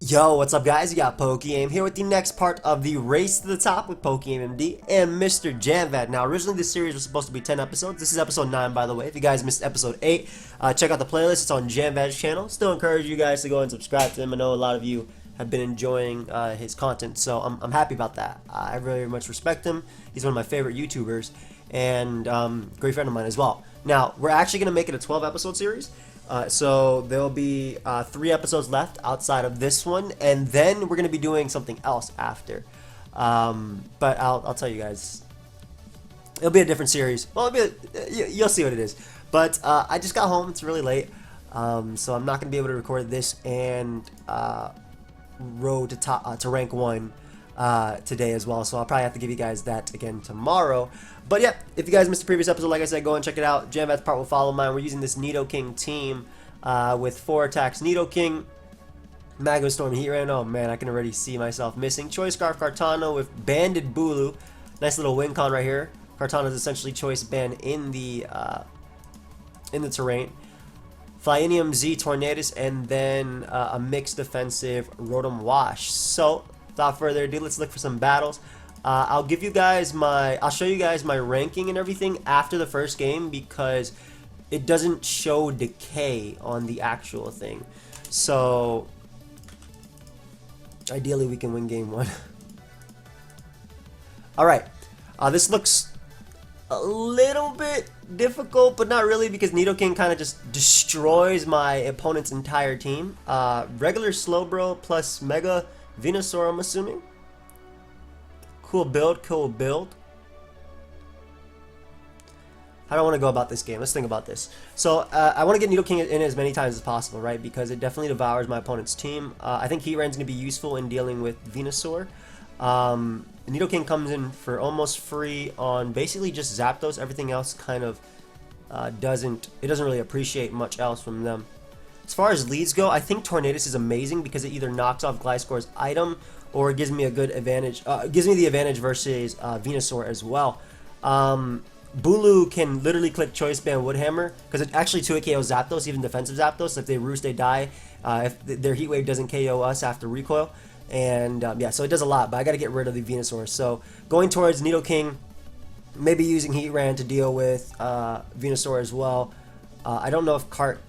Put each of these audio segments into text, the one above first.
Yo, what's up guys? You got PokeAim here with the next part of the Race to the Top with PokeaimMD and MrJamvad. Now, originally this series was supposed to be 10 episodes. This is episode 9, by the way. If you guys missed episode 8, check out the playlist. It's on Jamvad's channel. Still encourage you guys to go and subscribe to him. I know a lot of you have been enjoying his content, so I'm happy about that. I very much respect him. He's one of my favorite YouTubers and great friend of mine as well. Now, we're actually going to make it a 12-episode series. So there'll be 3 episodes left outside of this one, and then we're gonna be doing something else after. But I'll tell you guys, it'll be a different series. Well, you'll see what it is. But I just got home; it's really late, so I'm not gonna be able to record this and road to rank 1 today as well. So I'll probably have to give you guys that again tomorrow. But yeah, if you guys missed the previous episode, like I said, go and check it out. Jamvad's part will follow mine. We're using this Nidoking team with 4 attacks. Nidoking, Magma Storm, Heatran. Oh man, I can already see myself missing. Choice Scarf, Kartana with Banded Bulu. Nice little win con right here. Kartana is essentially Choice Band in the terrain. Flyinium Z, Tornadus, and then a mixed defensive Rotom Wash. So, without further ado, let's look for some battles. I'll show you guys my ranking and everything after the first game because it doesn't show decay on the actual thing. So ideally we can win game 1. Alright, this looks a little bit difficult, but not really because Nidoking kind of just destroys my opponent's entire team. Regular Slowbro plus Mega Venusaur, I'm assuming. Cool build, cool build. How do I want to go about this game? Let's think about this. So, I want to get Nidoking in as many times as possible, right? Because it definitely devours my opponent's team. I think Heatran's going to be useful in dealing with Venusaur. Nidoking comes in for almost free on basically just Zapdos. Everything else kind of doesn't really appreciate much else from them. As far as leads go, I think Tornadus is amazing because it either knocks off Gliscor's item or it gives me a good advantage. Gives me the advantage versus Venusaur as well. Bulu can literally click Choice Band Woodhammer because it actually 2-hit KOs Zapdos, even defensive Zapdos. If they roost, they die. If their Heat Wave doesn't KO us after recoil. And yeah, so it does a lot, but I got to get rid of the Venusaur. So going towards Nidoking, maybe using Heatran to deal with Venusaur as well. I don't know if Cart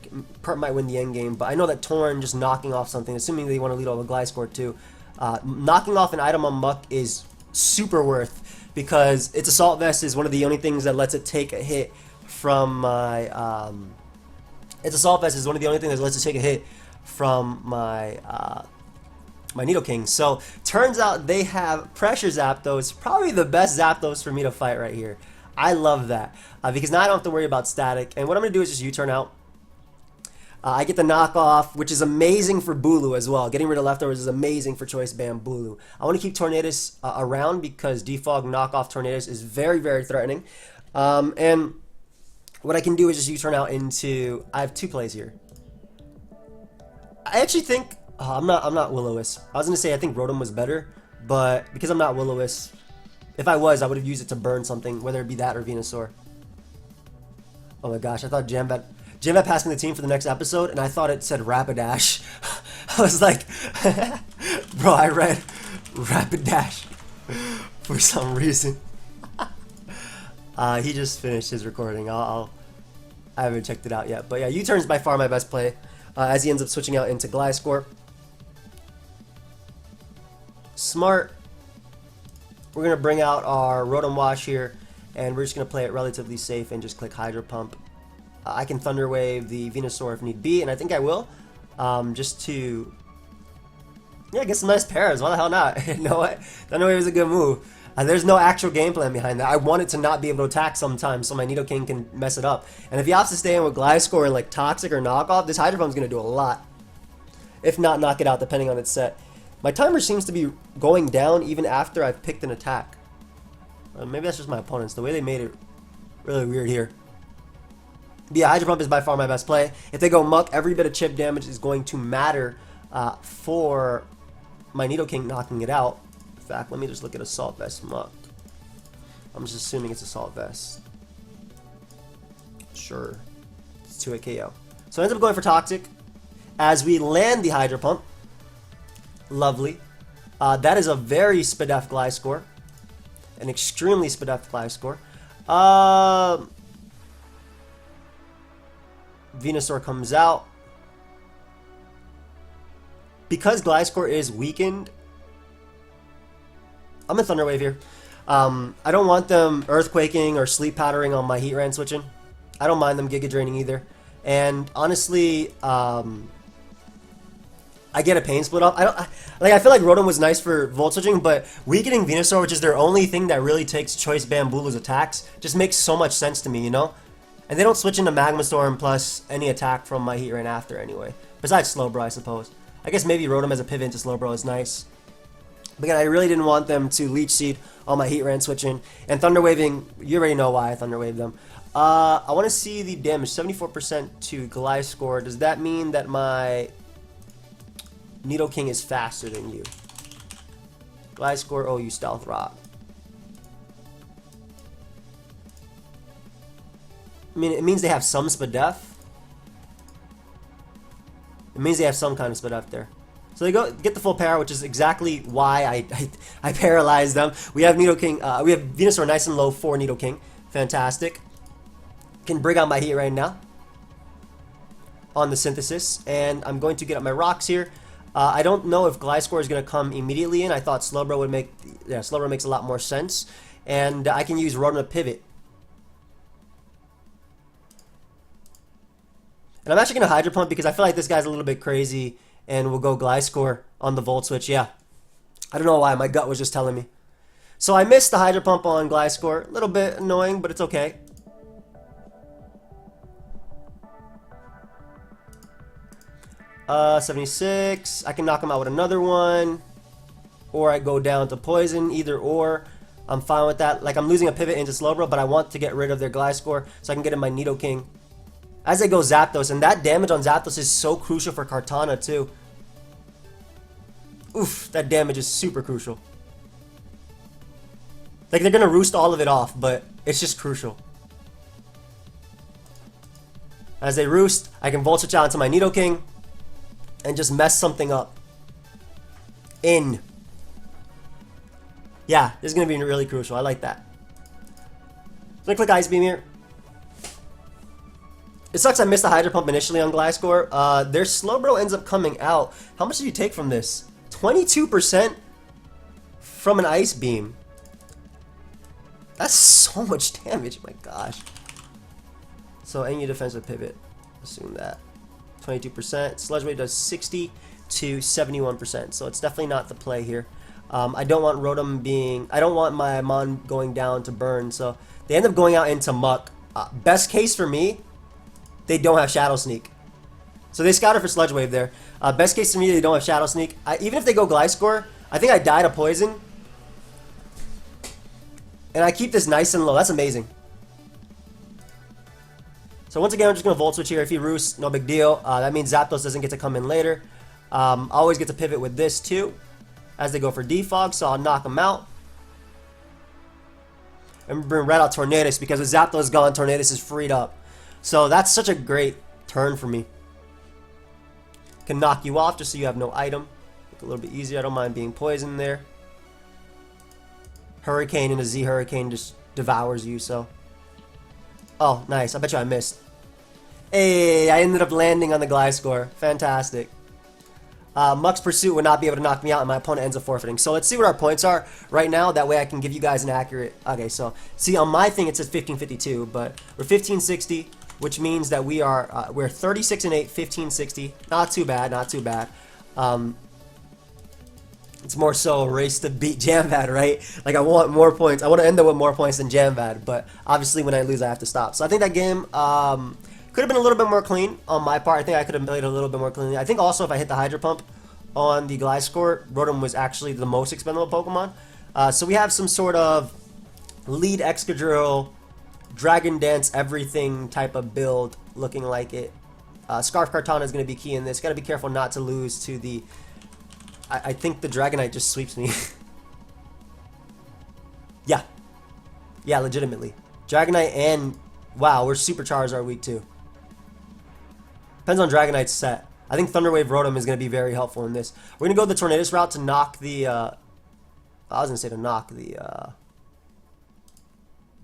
might win the end game, but I know that Torn just knocking off something, assuming they want to lead on the Gliscor too. Knocking off an item on Muck is super worth because its Assault Vest is one of the only things that lets it take a hit from my. Its Assault Vest is one of the only things that lets it take a hit from my Nidoking. So turns out they have Pressure Zapdos, probably the best Zapdos for me to fight right here. I love that because now I don't have to worry about static. And what I'm going to do is just U-turn out. I get the knockoff, which is amazing for Bulu as well. Getting rid of leftovers is amazing for Choice Band Bulu. I want to keep Tornadus around because Defog knockoff Tornadus is very, very threatening. And what I can do is just U-turn out into... I have 2 plays here. I actually think... I'm not Will-O-Wisp. I was going to say I think Rotom was better, but because I'm not Will-O-Wisp, if I was, I would have used it to burn something, whether it be that or Venusaur. Oh my gosh, I thought Jamvad passed me the team for the next episode, and I thought it said Rapidash. I was like, bro, I read Rapidash for some reason. He just finished his recording. I haven't checked it out yet. But yeah, U-turn is by far my best play, as he ends up switching out into Gliscor. Smart. We're going to bring out our Rotom Wash here, and we're just going to play it relatively safe and just click Hydro Pump. I can Thunder Wave the Venusaur if need be, and I think I will, just to, yeah, get some nice pairs. Why the hell not? You know what? Thunder Wave is a good move. There's no actual game plan behind that. I want it to not be able to attack sometimes so my Nidoking can mess it up. And if he opts to stay in with Gliscor and like Toxic or Knockoff, this Hydro Pump's going to do a lot. If not, knock it out depending on its set. My timer seems to be going down even after I've picked an attack. Maybe that's just my opponents. The way they made it really weird here. But yeah, Hydro Pump is by far my best play. If they go Muck, every bit of chip damage is going to matter for my Nidoking knocking it out. In fact, let me just look at Assault Vest Muck. I'm just assuming it's Assault Vest. Sure. It's 2-hit KO. So I ended up going for Toxic as we land the Hydro Pump. Lovely. That is a very Spadef Gliscor. An extremely Spadef Gliscor. Venusaur comes out. Because Gliscor is weakened, I'm in Thunder Wave here. I don't want them Earthquaking or Sleep Powdering on my Heatran switching. I don't mind them Giga Draining either. And honestly, I get a Pain Split off. I feel like Rotom was nice for Volt switching, but weakening Venusaur, which is their only thing that really takes Choice Bambulu's attacks, just makes so much sense to me, you know? And they don't switch into Magma Storm plus any attack from my Heatran after anyway. Besides Slowbro, I suppose. I guess maybe Rotom as a pivot into Slowbro is nice. But again, I really didn't want them to Leech Seed on my Heatran switching. And Thunder Waving, you already know why I Thunder Waved them. I want to see the damage, 74% to Gliscor. Does that mean that my Nidoking is faster than you? Gliscor, OU Stealth Rock. I mean, it means they have some Spadef. It means they have some kind of Spadef there. So they go get the full power, which is exactly why I paralyzed them. We have Nidoking, we have Venusaur nice and low for Nidoking. Fantastic. Can bring out my Heatran now on the Synthesis, and I'm going to get up my rocks here. I don't know if Gliscor is going to come immediately in. I thought Slowbro would make, yeah, Slowbro makes a lot more sense, and I can use Rotom to pivot. And I'm actually going to Hydro Pump because I feel like this guy's a little bit crazy, and we'll go Gliscor on the Volt Switch. Yeah, I don't know why, my gut was just telling me. So I missed the Hydro Pump on Gliscor. A little bit annoying, but it's okay. Uh, 76. I can knock him out with another one, or I go down to Poison. Either or, I'm fine with that. Like, I'm losing a pivot into Slowbro, but I want to get rid of their Gliscor so I can get in my Nidoking. As they go Zapdos, and that damage on Zapdos is so crucial for Kartana too. Oof, that damage is super crucial. Like, they're gonna roost all of it off, but it's just crucial. As they roost, I can Volt Switch out into my Nidoking and just mess something up. Yeah, this is gonna be really crucial. I like that. So I'm gonna click Ice Beam here. It sucks I missed the Hydro Pump initially on Gliscor. Their Slowbro ends up coming out. How much did you take from this? 22% from an Ice Beam. That's so much damage, my gosh. So any defensive pivot, assume that. 22%. Sludge Wave does 60 to 71%. So it's definitely not the play here. I don't want Rotom being... I don't want my Mon going down to burn. So they end up going out into Muck. Best case for me, they don't have Shadow Sneak. So they scouted for Sludge Wave there. Best case for me, they don't have Shadow Sneak. Even if they go Gliscor, I think I die to Poison. And I keep this nice and low. That's amazing. So once again, I'm just going to Volt Switch here. If he roosts, no big deal. That means Zapdos doesn't get to come in later. I always get to pivot with this too, as they go for Defog, so I'll knock him out. And bring right out Tornadus, because with Zapdos gone, Tornadus is freed up. So that's such a great turn for me. Can knock you off just so you have no item. Make it a little bit easier. I don't mind being poisoned there. Hurricane and a Z Hurricane just devours you, so... Oh, nice. I bet you I missed. Hey, I ended up landing on the Gliscor. Fantastic. Muck's Pursuit would not be able to knock me out, and my opponent ends up forfeiting. So let's see what our points are right now. That way I can give you guys an accurate... Okay, so see, on my thing it says 1552, but we're 1560, which means that we're 36 and 8, 1560. Not too bad, not too bad. It's more so a race to beat Jamvad, right? Like, I want more points. I want to end up with more points than Jamvad, but obviously when I lose, I have to stop. So I think that game could have been a little bit more clean on my part. I think I could have played a little bit more cleanly. I think also if I hit the Hydro Pump on the Gliscor, Rotom was actually the most expendable Pokemon. So we have some sort of lead Excadrill, Dragon Dance, everything type of build looking like it. Scarf Kartana is going to be key in this. Got to be careful not to lose to the... I think the Dragonite just sweeps me. Yeah. Yeah, legitimately. Dragonite and... Wow, we're Super Charizard week too. Depends on Dragonite's set. I think Thunder Wave Rotom is going to be very helpful in this. We're going to go the Tornadus route to knock the... I was going to say to knock the...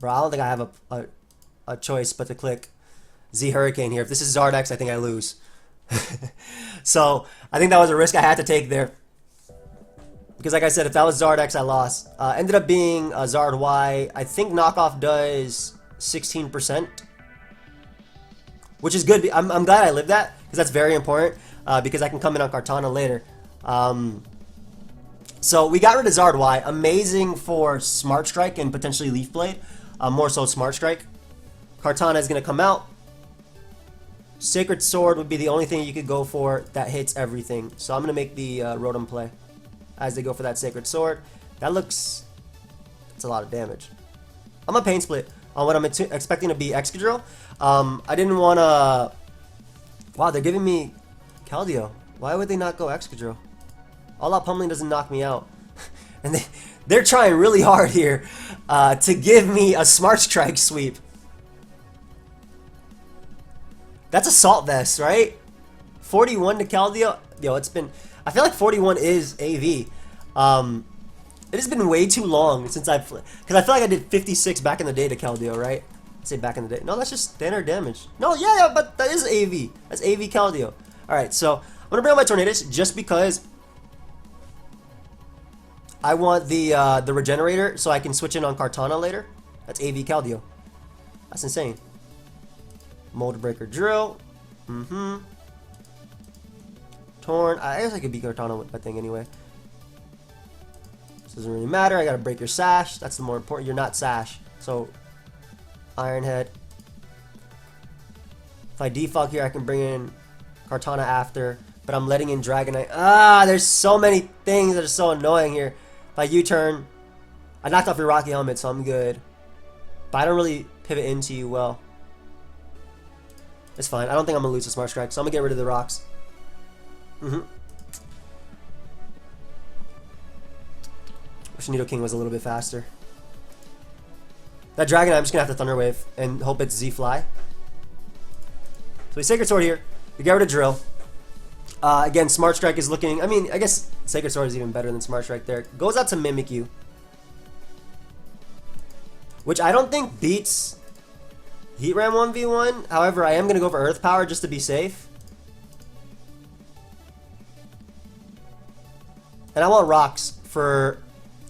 Bro, I don't think I have a choice but to click Z Hurricane here. If this is Zardex, I think I lose. So, I think that was a risk I had to take there. Because like I said, if that was Zardex, I lost. Ended up being Zard Y. I think knockoff does 16%. Which is good. I'm glad I lived that. Because that's very important. Because I can come in on Kartana later. So we got rid of Zard Y. Amazing for Smart Strike and potentially Leaf Blade. More so Smart Strike. Kartana is going to come out. Sacred Sword would be the only thing you could go for that hits everything. So I'm going to make the Rotom play as they go for that Sacred Sword. That looks... That's a lot of damage. I'm going to Pain Split on what I'm expecting to be Excadrill. I didn't want to... Wow, they're giving me Keldeo. Why would they not go Excadrill? All Out Pummeling doesn't knock me out. And they're trying really hard here to give me a Smart Strike sweep. That's Assault Vest, right? 41 to Keldeo. Yo, it's been... I feel like 41 is AV. It has been way too long since I've... Because I feel like I did 56 back in the day to Keldeo, right? I'd say back in the day. No, that's just standard damage. No, yeah, but that is AV. That's AV Keldeo. Alright, so I'm going to bring out my Tornadus just because I want the Regenerator so I can switch in on Kartana later. That's AV Keldeo. That's insane. Mold Breaker Drill. Torn. I guess I could beat Kartana with that thing anyway. This doesn't really matter. I gotta break your Sash. That's the more important. You're not Sash. So, Iron Head. If I defog here, I can bring in Kartana after. But I'm letting in Dragonite. There's so many things that are so annoying here. If I U-turn, I knocked off your Rocky Helmet, so I'm good. But I don't really pivot into you well. It's fine. I don't think I'm going to lose the Smart Strike, so I'm going to get rid of the rocks. Wish Nidoking was a little bit faster. That Dragonite, I'm just going to have to Thunder Wave and hope it's Z-Fly. So we Sacred Sword here. We get rid of Drill. Again, Smart Strike is looking... I mean, I guess Sacred Sword is even better than Smart Strike there. Goes out to Mimikyu. Which I don't think beats... Heatran 1v1. However, I am going to go for Earth Power just to be safe. And I want Rocks for...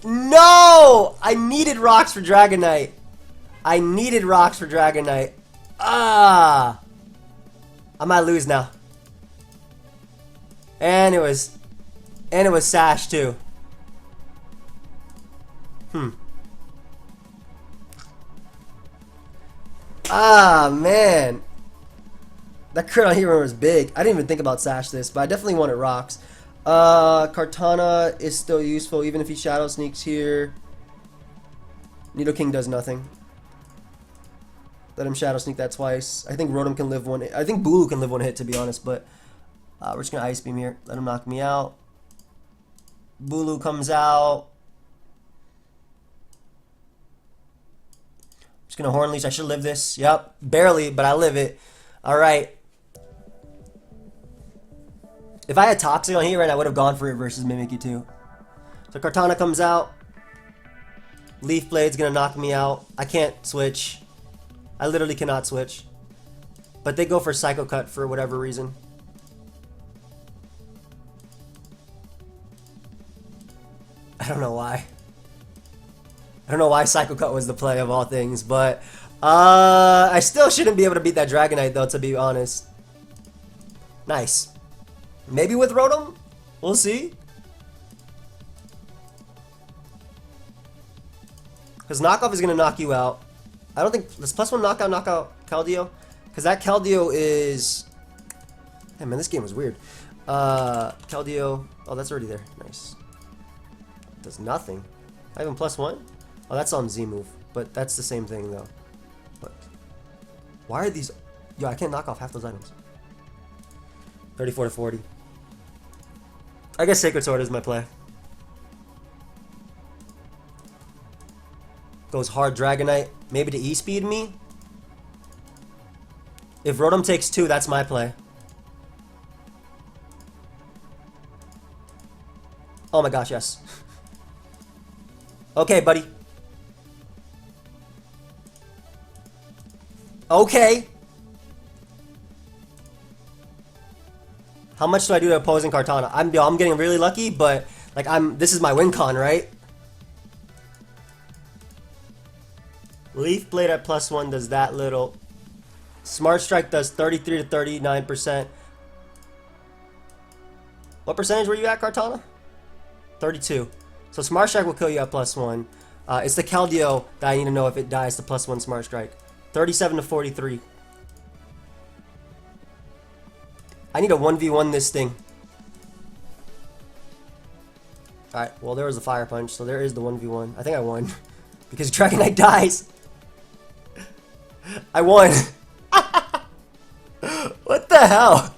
No! I needed Rocks for Dragonite. I needed Rocks for Dragonite. I might lose now. And it was Sash too. Man. That crit on Heatran was big. I didn't even think about Sash this, but I definitely wanted Rocks. Kartana is still useful even if he Shadow Sneaks here. Nidoking does nothing. Let him Shadow Sneak that twice. I think Rotom can live one. I think Bulu can live one hit, to be honest, but we're just gonna Ice Beam here. Let him knock me out. Bulu comes out. Just gonna Horn Leash. I should live this. Yep, barely, but I live it. All right. If I had Toxic on here, right, I would have gone for it versus Mimikyu too. So Kartana comes out. Leaf Blade's gonna knock me out. I can't switch. I literally cannot switch. But they go for Psycho Cut for whatever reason. I don't know why. I don't know why Psycho Cut was the play of all things, but I still shouldn't be able to beat that Dragonite though, to be honest. Nice. Maybe with Rotom? We'll see. Because Knockoff is going to knock you out. I don't think... Does +1 knockout Keldeo? Because that Keldeo is... Hey man, this game was weird. Keldeo... Oh, that's already there. Nice. Does nothing. Not even +1? Oh, that's on Z move. But that's the same thing though. But... Why are these... Yo, I can't knock off half those items. 34 to 40. I guess Sacred Sword is my play. Goes hard Dragonite. Maybe to E-Speed me. If Rotom takes 2, that's my play. Oh my gosh, yes. Okay, buddy. Okay. How much do I do to opposing Kartana? I'm getting really lucky, but like this is my win con, right? Leaf Blade at +1 does that little. Smart Strike does 33 to 39%. What percentage were you at, Kartana? 32. So Smart Strike will kill you at +1. It's the Keldeo that I need to know if it dies to +1 Smart Strike. 37 to 43. I need to 1v1 this thing. Alright, well there was a Fire Punch, so there is the 1v1. I think I won. Because Dragonite dies. I won. What the hell?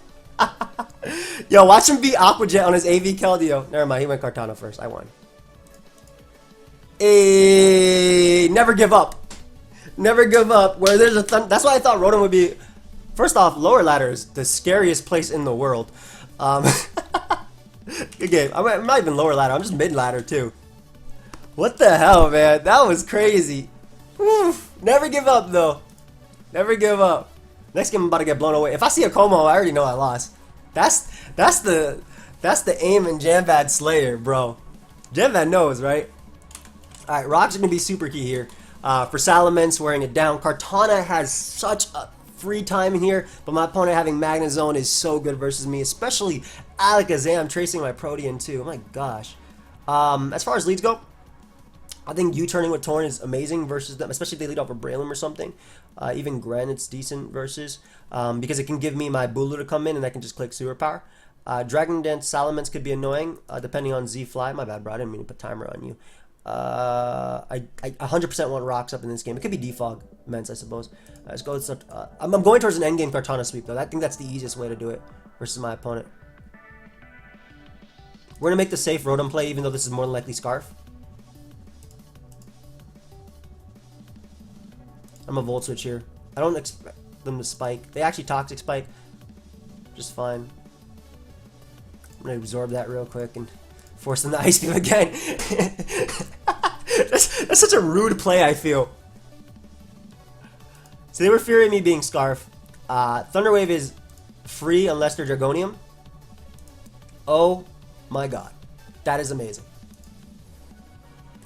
Yo, watch him beat Aqua Jet on his AV Keldeo. Never mind, he went Kartana first. I won. Never give up. Never give up. Where there's a that's why I thought Rotom would be. First off, lower ladder is the scariest place in the world. Good game. I'm not even lower ladder. I'm just mid ladder too. What the hell, man? That was crazy. Oof. Never give up though. Never give up. Next game I'm about to get blown away. If I see a Como, I already know I lost. That's the aim and Jamvad Slayer, bro. Jamvad knows, right? All right, rocks are gonna be super key here. For Salamence, wearing it down. Kartana has such a free time in here, but my opponent having Magnezone is so good versus me, especially Alakazam tracing my Protean too. Oh my gosh. As far as leads go, I think U-turning with Torn is amazing versus them, especially if they lead off a Breloom or something. Even Gren, it's decent versus, because it can give me my Bulu to come in and I can just click Super Power. Dragon Dance Salamence could be annoying, depending on Z-Fly. My bad, bro. I didn't mean to put timer on you. I 100% want rocks up in this game. It could be defog Mence, I suppose. Let's go. I'm going towards an endgame Kartana sweep though. I think that's the easiest way to do it versus my opponent. We're gonna make the safe Rotom play, even though this is more than likely Scarf. I'm a Volt Switch here. I don't expect them to spike. They actually Toxic Spike, just fine. I'm gonna absorb that real quick and force them to Ice Beam again. that's such a rude play, I feel. So they were fearing me being Scarf. Thunder Wave is free unless they're Dragonium. Oh my god. That is amazing.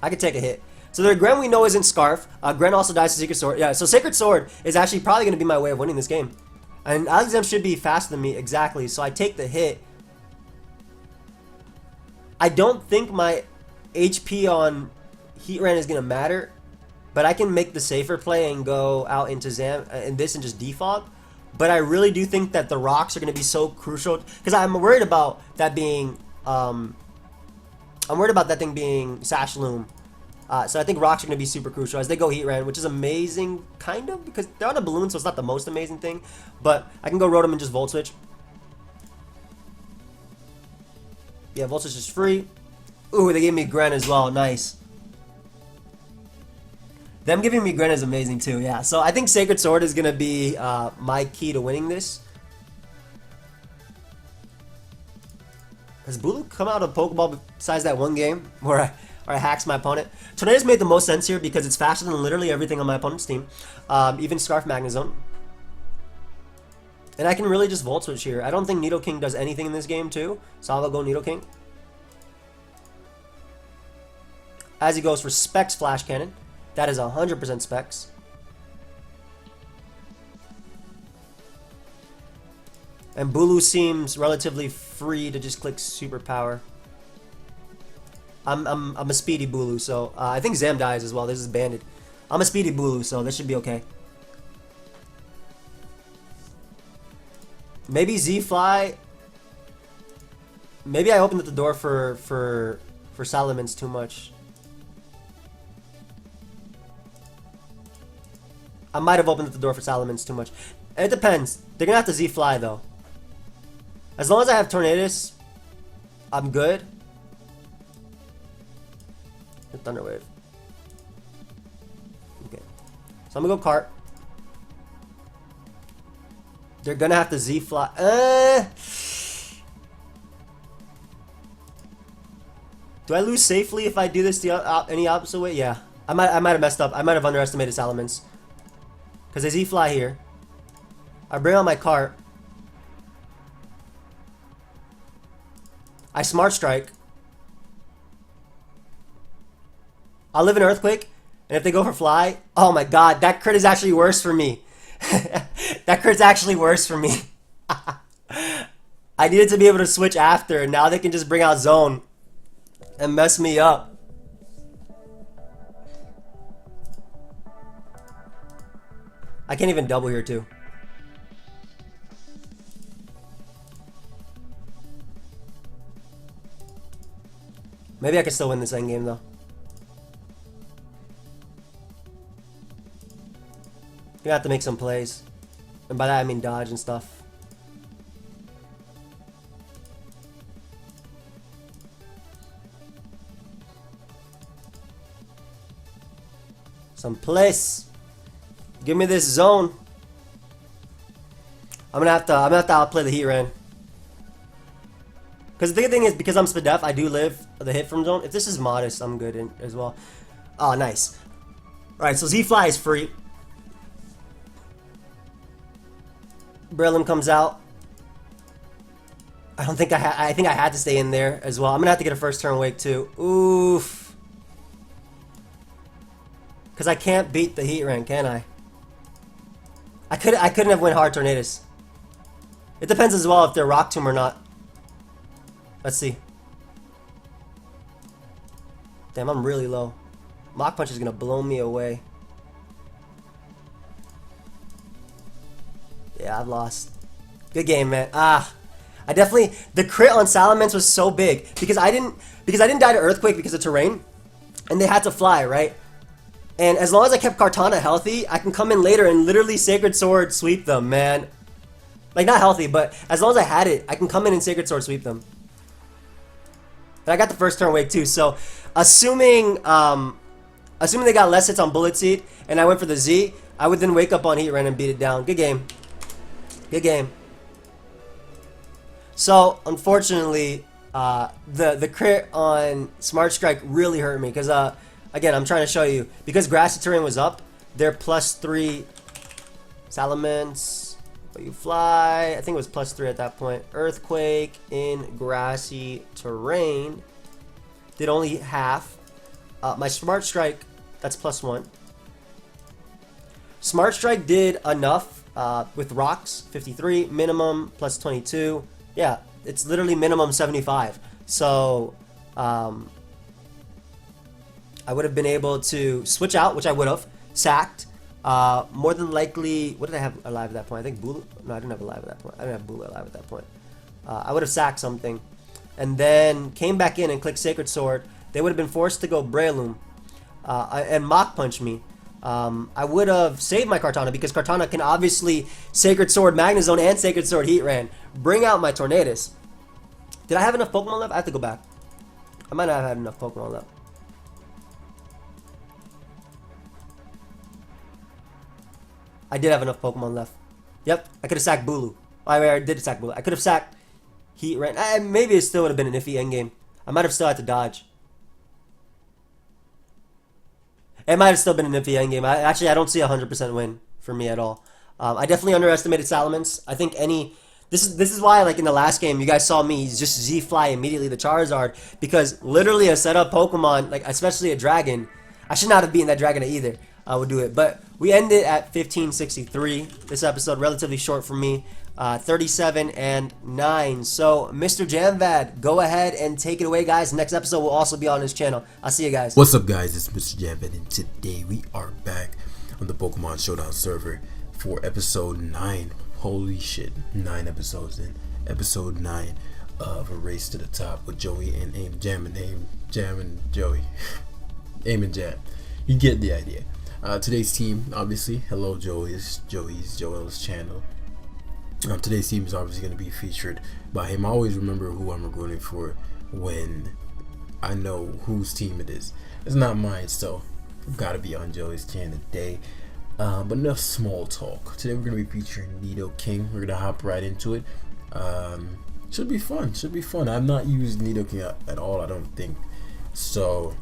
I could take a hit. So their Gren we know isn't Scarf. Gren also dies to Sacred Sword. Yeah, so Sacred Sword is actually probably going to be my way of winning this game. And Alakazam should be faster than me, exactly. So I take the hit. I don't think my HP on Heatran is going to matter. But I can make the safer play and go out into Zam and this and just defog. But I really do think that the rocks are going to be so crucial. Because I'm worried about that being... I'm worried about that thing being Sashloom. So I think rocks are going to be super crucial as they go Heatran, which is amazing, kind of, because they're on a balloon, so it's not the most amazing thing. But I can go Rotom and just Volt Switch. Yeah, Volt Switch is free. Ooh, they gave me Gren as well. Nice. Them giving me Gren is amazing too, yeah. So I think Sacred Sword is going to be my key to winning this. Has Bulu come out of Pokeball besides that one game where I hacks my opponent? Tornado's made the most sense here because it's faster than literally everything on my opponent's team. Even Scarf Magnezone. And I can really just Volt Switch here. I don't think Nidoking does anything in this game too. So I'll go Nidoking. As he goes for Specs Flash Cannon. That is 100% Specs. And Bulu seems relatively free to just click Super Power. I'm a speedy Bulu, so I think Zam dies as well. This is banded. I'm a speedy Bulu, so this should be okay. Maybe Z-Fly. Maybe I opened up the door for Salamence too much. I might have opened up the door for Salamence too much. It depends. They're gonna have to Z-Fly though. As long as I have Tornadus, I'm good. Thunder Wave. Okay. So I'm gonna go Cart. They're gonna have to Z-Fly. Do I lose safely if I do this any opposite way? Yeah. I might have messed up. I might have underestimated Salamence. Because they Z-fly here. I bring out my cart. I Smart Strike. I'll live in Earthquake. And if they go for Fly, oh my god, that crit is actually worse for me. That crit's actually worse for me. I needed to be able to switch after, and now they can just bring out Zone and mess me up. I can't even double here too. Maybe I can still win this end game though. You have to make some plays. And by that I mean dodge and stuff. Some plays. Give me this zone. I'm gonna have to outplay the Heat Ran. Because the big thing is, because I'm Spadef, I do live the hit from zone. If this is modest, I'm good in as well. Oh, nice. Alright, so Z-Fly is free. Breloom comes out. I think I had to stay in there as well. I'm gonna have to get a first turn wake too. Oof. Because I can't beat the Heat Ran, can I? I couldn't have win Hard Tornadus. It depends as well if they're Rock Tomb or not. Let's see. Damn, I'm really low. Mach Punch is gonna blow me away. Yeah, I've lost. Good game, man. I definitely, the crit on Salamence was so big because I didn't die to Earthquake because of terrain, and they had to fly, right? And as long as I kept Kartana healthy, I can come in later and literally Sacred Sword sweep them, man. Like, not healthy, but as long as I had it, I can come in and Sacred Sword sweep them. And I got the first turn wake too, so assuming they got less hits on Bullet Seed and I went for the Z, I would then wake up on Heat Ran and beat it down. Good game. Good game. So, unfortunately, the crit on Smart Strike really hurt me because, again, I'm trying to show you, because Grassy Terrain was up, they're +3 Salamence, but you fly, I think it was +3 at that point. Earthquake in Grassy Terrain did only half. My Smart Strike, that's +1. Smart Strike did enough with rocks, 53, minimum +22. Yeah, it's literally minimum 75. So, I would have been able to switch out, which I would have, sacked. More than likely, what did I have alive at that point? I think Bulu. No, I didn't have alive at that point. I didn't have Bulu alive at that point. I would have sacked something. And then came back in and clicked Sacred Sword. They would have been forced to go Breloom and Mach Punch me. I would have saved my Kartana because Kartana can obviously Sacred Sword Magnezone and Sacred Sword Heat Ran. Bring out my Tornadus. Did I have enough Pokemon left? I have to go back. I might not have had enough Pokemon left. I did have enough Pokemon left. Yep, I could have sacked Bulu. I did sack Bulu. I could have sacked Heat Ran. Maybe it still would have been an iffy endgame. I might have still had to dodge. It might have still been an iffy endgame. Actually, I don't see a 100% win for me at all. I definitely underestimated Salamence. I think this is why, like in the last game, you guys saw me just Z-fly immediately the Charizard, because literally a setup Pokemon, like especially a Dragon, I should not have beaten that Dragon either. I would do it, but we ended at 1563. This episode relatively short for me, 37 and 9. So MrJamvad, go ahead and take it away, guys. Next episode will also be on his channel. I'll see you guys. What's up, guys? It's MrJamvad, and today we are back on the Pokemon Showdown server for episode 9. Holy shit, 9 episodes in. Episode 9 of A Race to the Top with Joey and Jamman. Jamman, Joey. Aim and Jam. You get the idea. Today's team, obviously, hello Joey's Joel's channel. Today's team is obviously going to be featured by him. I always remember who I'm recording for when I know whose team it is. It's not mine, so I've got to be on Joey's channel today. But enough small talk. Today we're going to be featuring Nidoking. We're going to hop right into it. Should be fun. I've not used Nidoking at all, I don't think. So,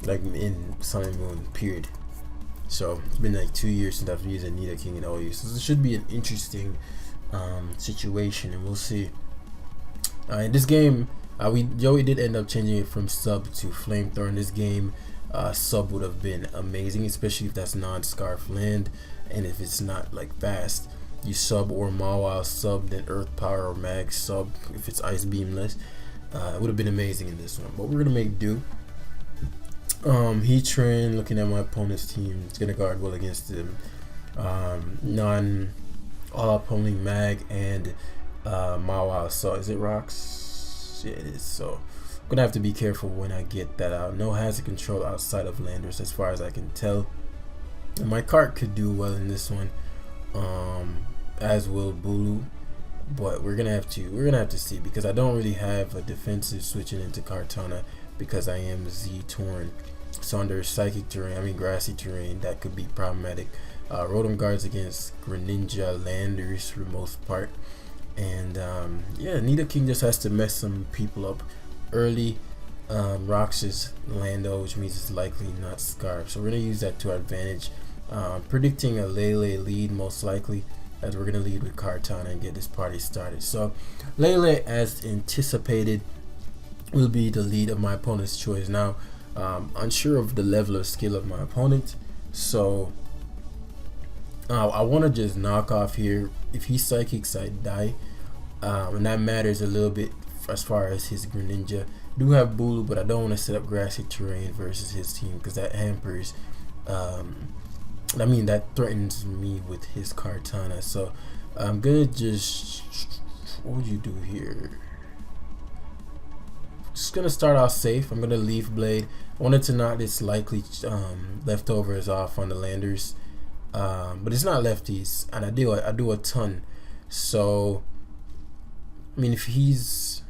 like in Sun and Moon period. So it's been like 2 years since I've used a Nidoking in OU. So this should be an interesting situation, and we'll see. In this game, Joey did end up changing it from sub to flamethrower. In this game, sub would have been amazing, especially if that's non-scarf land, and if it's not like fast. You sub or Mawile sub, then Earth Power or Mag sub if it's Ice Beamless. It would have been amazing in this one, but we're gonna make do. Heatran, looking at my opponent's team, it's gonna guard well against them. All up only Mag and Mawile. So is it rocks? Yeah, it is. So I'm gonna have to be careful when I get that out. No hazard control outside of Landers, as far as I can tell. And my cart could do well in this one, as will Bulu. But we're gonna have to see, because I don't really have a defensive switching into Kartana because I am Z torn. So under psychic terrain, grassy terrain, that could be problematic. Rotom guards against Greninja Landers for the most part, and yeah, Nidoking just has to mess some people up early. Rocks is Lando, which means it's likely not Scarf, so we're gonna use that to our advantage. Predicting a Lele lead most likely, as we're gonna lead with Kartana and get this party started. So Lele, as anticipated, will be the lead of my opponent's choice. Now, unsure of the level of skill of my opponent, so I want to just knock off here. If he psychics, I die, and that matters a little bit as far as his Greninja. I do have Bulu, but I don't want to set up grassy terrain versus his team, because that hampers, that threatens me with his Kartana. So I'm gonna just, what would you do here? Just gonna start off safe. I'm gonna Leaf Blade. I wanted to knock this likely leftovers off on the Landers, but it's not lefties, and I do a ton. So if he's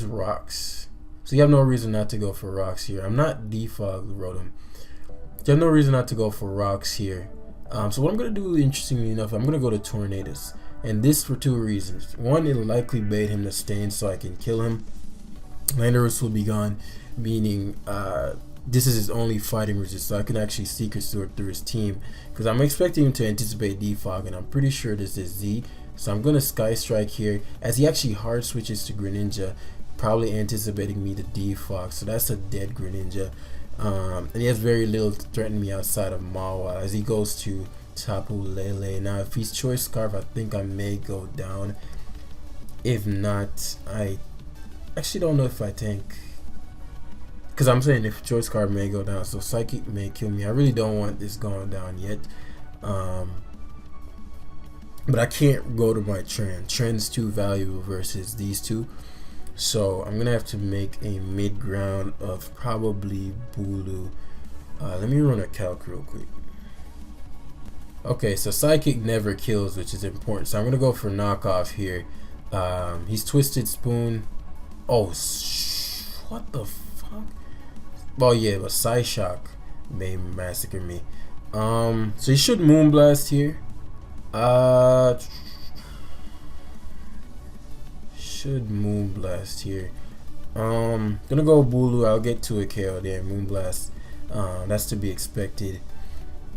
rocks, so you have no reason not to go for rocks here. I'm not defog Rotom. You have no reason not to go for rocks here. So what I'm gonna do, interestingly enough, I'm gonna go to Tornadus. And this for two reasons. One, it'll likely bait him to stain so I can kill him. Landorus will be gone, meaning this is his only fighting resist, so I can actually Secret Sword through his team, because I'm expecting him to anticipate defog, and I'm pretty sure this is Z. So I'm going to Sky Strike here, as he actually hard switches to Greninja, probably anticipating me to defog. So that's a dead Greninja. And he has very little to threaten me outside of Mawa as he goes to Tapu Lele. Now if he's Choice Scarf, I think I may go down. If not, I actually don't know if I tank, because I'm saying if Choice Scarf may go down, so Psychic may kill me. I really don't want this going down yet, but I can't go to my Trend. Trend's too valuable versus these two, so I'm gonna have to make a mid ground of probably Bulu. Let me run a calc real quick. Okay, so Psychic never kills, which is important, so I'm gonna go for knockoff here. He's Twisted Spoon. Oh, what the fuck? Oh yeah, but Psyshock may massacre me. So he should Moonblast here. Should Moonblast here. Gonna go Bulu. I'll get to a KO there. Moonblast. That's to be expected.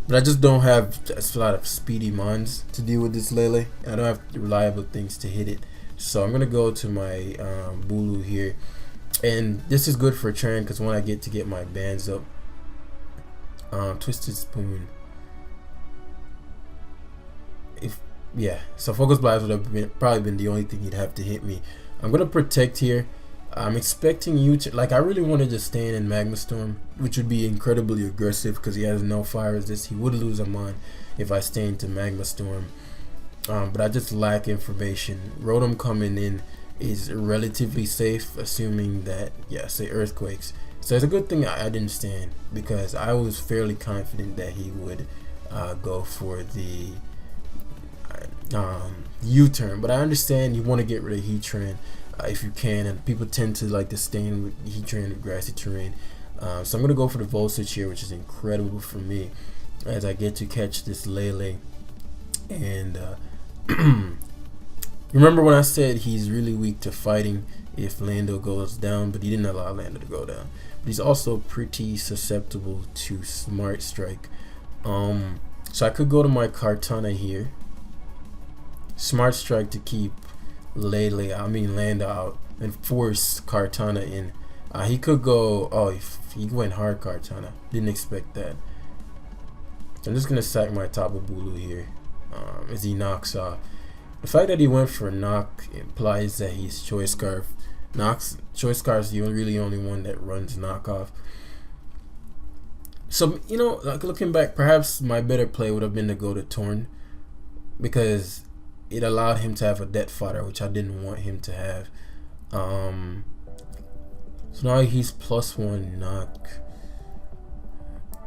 But I just don't have a lot of speedy mons to deal with this Lele. I don't have reliable things to hit it. So I'm gonna go to my Bulu here, and this is good for Tran because when I get my bands up, Twisted Spoon. So Focus Blast would have probably been the only thing he'd have to hit me. I'm gonna protect here. I'm expecting you to, I really wanted to stand in Magma Storm, which would be incredibly aggressive because he has no fire resist. He would lose a mon if I stay into Magma Storm. But I just lack information. Rotom coming in is relatively safe, assuming that, say Earthquakes. So it's a good thing I didn't stand, because I was fairly confident that he would go for the U-turn. But I understand you want to get rid of Heatran if you can, and people tend to like to stand with Heatran and grassy terrain. So I'm going to go for the Voltage here, which is incredible for me, as I get to catch this Lele. And remember when I said he's really weak to fighting, if Lando goes down, but he didn't allow Lando to go down. But he's also pretty susceptible to Smart Strike. So I could go to my Kartana here. Smart Strike to keep Lando out and force Kartana in. He could go, if he went hard Kartana. Didn't expect that. I'm just going to sack my Tapu Bulu here as he knocks off. The fact that he went for knock implies that he's Choice Scarf. Choice Scarf is the really only one that runs knockoff. So, like looking back, perhaps my better play would have been to go to Torn, because it allowed him to have a death fodder, which I didn't want him to have. So now he's +1 knock.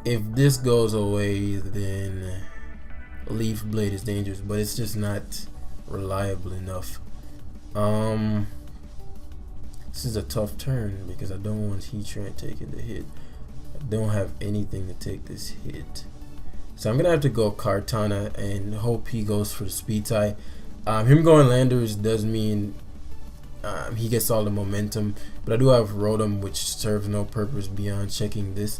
If this goes away, then Leaf Blade is dangerous, but it's just not reliable enough. This is a tough turn because I don't want Heatran taking the hit. I don't have anything to take this hit, so I'm gonna have to go Kartana and hope he goes for the speed tie. Him going Landers does mean he gets all the momentum, but I do have Rotom, which serves no purpose beyond checking this.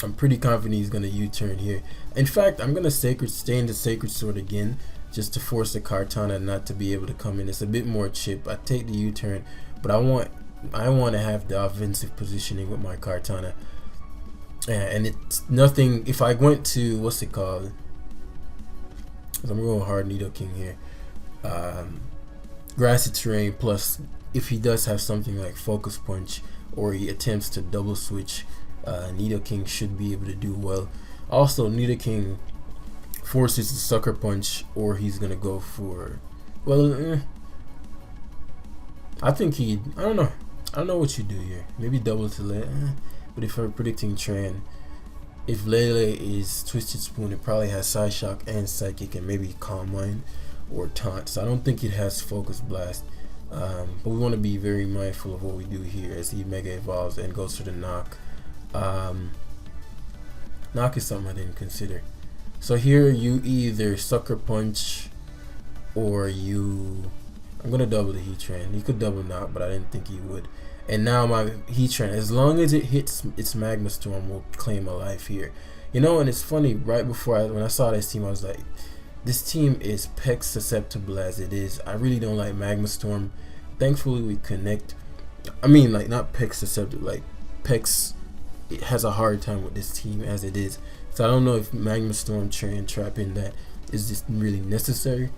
I'm pretty confident he's gonna U-turn here. In fact, I'm gonna stay in the Sacred Sword again, just to force the Kartana not to be able to come in. It's a bit more chip. I take the U-turn, but I want to have the offensive positioning with my Kartana. And it's nothing. If I went to what's it called? I'm going hard Nidoking here. Grassy terrain plus if he does have something like Focus Punch or he attempts to double switch, Nidoking should be able to do well. Also, Nidoking forces the Sucker Punch, or he's gonna go for, I think I don't know what you do here. Maybe double to Lele. But if we're predicting Tran, if Lele is Twisted Spoon, it probably has Side Shock and Psychic and maybe Calm Mind or Taunt. So I don't think it has Focus Blast. But we want to be very mindful of what we do here as he Mega Evolves and goes for the Knock. Knock is something I didn't consider. So here you either Sucker Punch or I'm gonna double the Heatran. He could double Knock, but I didn't think he would. And now my Heatran, as long as it hits its Magma Storm, will claim a life here. And it's funny, right before when I saw this team, I was like, this team is Peck susceptible as it is. I really don't like Magma Storm. Thankfully we connect. I mean, like, not Peck susceptible, like Peck's, it has a hard time with this team as it is. So I don't know if Magma Storm Trap in that is just really necessary.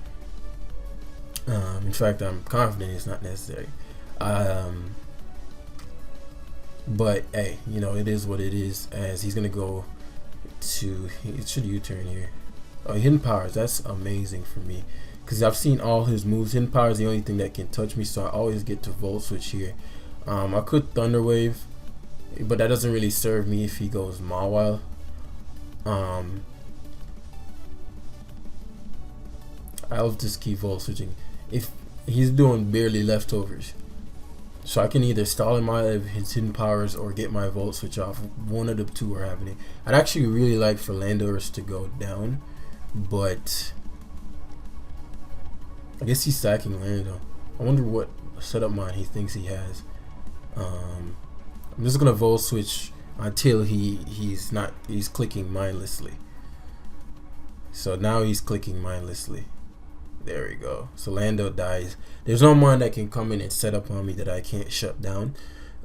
In fact, I'm confident it's not necessary. But hey, it is what it is. As he's gonna go to, it should U-turn here. Oh, Hidden Powers, that's amazing for me because I've seen all his moves. Hidden Power is the only thing that can touch me, so I always get to Volt Switch here. I could Thunder Wave, but that doesn't really serve me if he goes Mawile. I'll just keep Volt Switching. If he's doing barely leftovers, so I can either stall him out of his Hidden Powers or get my Volt Switch off. One of the two are happening. I'd actually really like for Landorus to go down, but I guess he's sacking Lando. I wonder what setup mind he thinks he has. I'm just gonna Volt Switch until he's clicking mindlessly. So now he's clicking mindlessly. There we go. So Lando dies. There's no mind that can come in and set up on me that I can't shut down.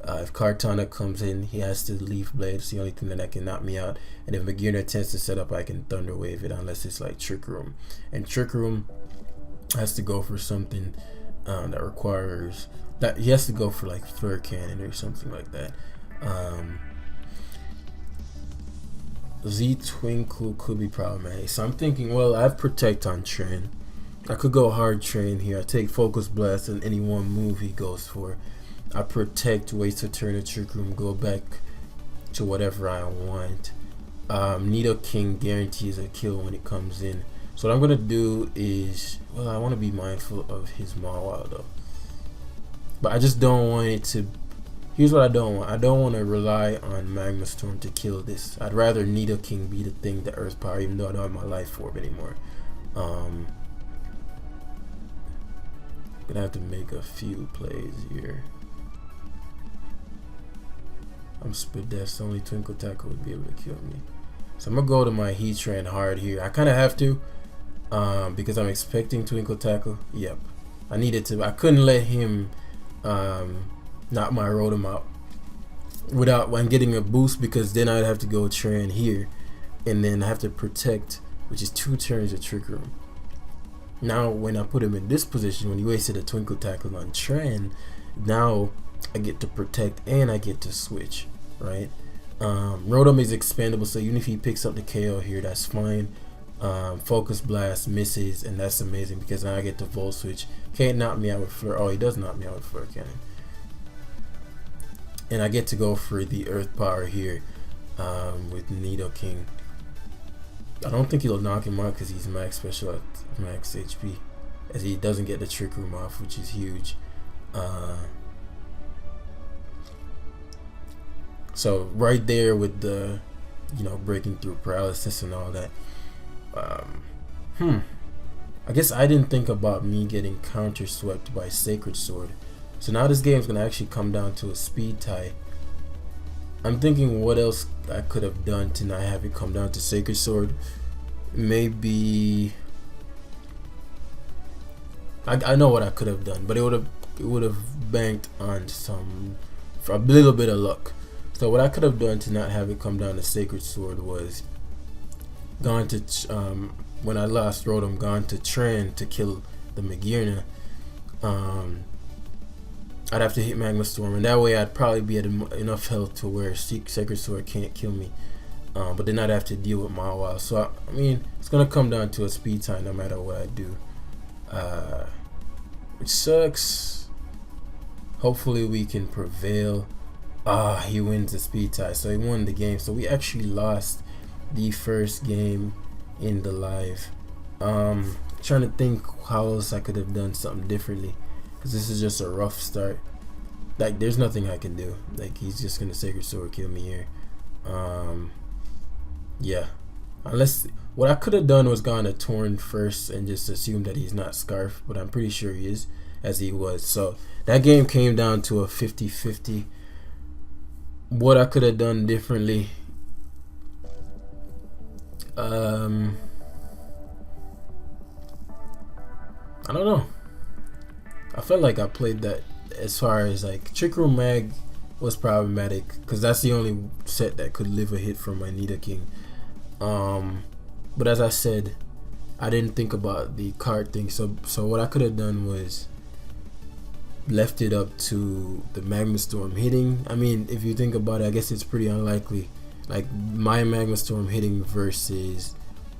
If Kartana comes in, he has to Leaf Blade. It's the only thing that can knock me out. And if Magirna attempts to set up, I can Thunder Wave it unless it's like Trick Room. And Trick Room has to go for something that requires that he has to go for like Flare Cannon or something like that. Z Twinkle could be problematic. So I'm thinking, well, I have Protect on Tran. I could go hard Train here. I take Focus Blast on any one move he goes for. I Protect, wait to turn the Trick Room, go back to whatever I want. Nidoking guarantees a kill when it comes in. So what I'm going to do is, well, I want to be mindful of his Mawile though. But I just don't want it to, here's what I don't want. I don't want to rely on Magma Storm to kill this. I'd rather Nidoking be the thing, the Earth Power, even though I don't have my Life Orb anymore. Gonna have to make a few plays here. I'm Spadef's, only Twinkle Tackle would be able to kill me. So I'm gonna go to my Heatran hard here. I kind of have to, because I'm expecting Twinkle Tackle. Yep, I needed to. I couldn't let him knock my Rotom out without when getting a boost, because then I'd have to go Tran here, and then I have to protect, which is 2 turns of Trick Room. Now when I put him in this position, when he wasted a Twinkle Tackle on Tran, now I get to protect and I get to switch, right? Rotom is expandable, so even if he picks up the KO here, that's fine. Focus Blast misses, and that's amazing because now I get to Volt Switch. Can't knock me out with Flare. Oh, he does knock me out with Flare Cannon. And I get to go for the Earth Power here with Nidoking. I don't think he'll knock him out because he's max special at max HP, as he doesn't get the Trick Room off, which is huge. So right there with the, breaking through paralysis and all that. I guess I didn't think about me getting counter swept by Sacred Sword. So now this game's gonna actually come down to a speed tie. I'm thinking what else I could have done to not have it come down to Sacred Sword. Maybe I know what I could have done, but it would have banked on a little bit of luck. So what I could have done to not have it come down to Sacred Sword was gone to when I lost Rotom, gone to Tran to kill the Magearna. I'd have to hit Magma Storm, and that way I'd probably be at enough health to where Sacred Sword can't kill me. But then I'd have to deal with Mawile. So I mean, it's gonna come down to a speed tie no matter what I do, which sucks. Hopefully we can prevail. He wins the speed tie, so he won the game. So we actually lost the first game in the live. Trying to think how else I could have done something differently, because this is just a rough start. Like, there's nothing I can do. Like, he's just gonna Sacred Sword kill me here. Yeah, unless what I could have done was gone to Torn first and just assumed that he's not Scarf, but I'm pretty sure he is, as he was. So that game came down to a 50-50. What I could have done differently, I don't know. I felt like I played that, as far as like Trick Room Mag was problematic because that's the only set that could live a hit from my Nidoking. But as I said, I didn't think about the card thing. So what I could have done was left it up to the Magma Storm hitting. I mean, if you think about it, I guess it's pretty unlikely. Like, my Magma Storm hitting versus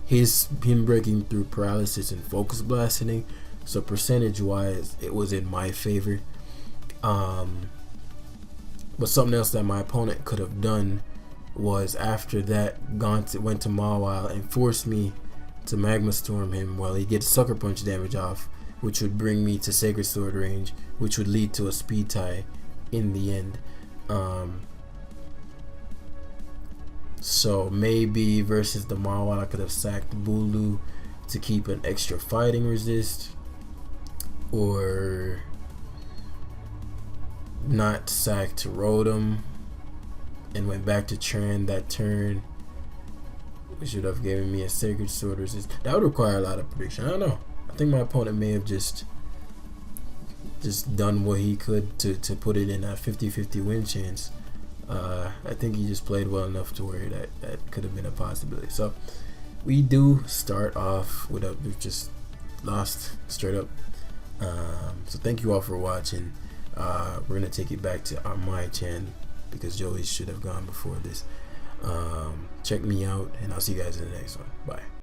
him breaking through paralysis and Focus Blast hitting. So percentage wise, it was in my favor. But something else that my opponent could have done was, after that, went to Mawile and forced me to Magma Storm him while he gets Sucker Punch damage off, which would bring me to Sacred Sword range, which would lead to a speed tie in the end. So maybe versus the Mawile, I could have sacked Bulu to keep an extra fighting resist, or not sacked Rotom and went back to Tran that turn, which should have given me a Sacred Sword resist. That would require a lot of prediction. I don't know. I think my opponent may have just done what he could to put it in a 50-50 win chance. I think he just played well enough to where that could have been a possibility. So we do start off we've just lost straight up. So thank you all for watching. We're gonna take it back to my channel because Joey should have gone before this. Check me out, and I'll see you guys in the next one. Bye.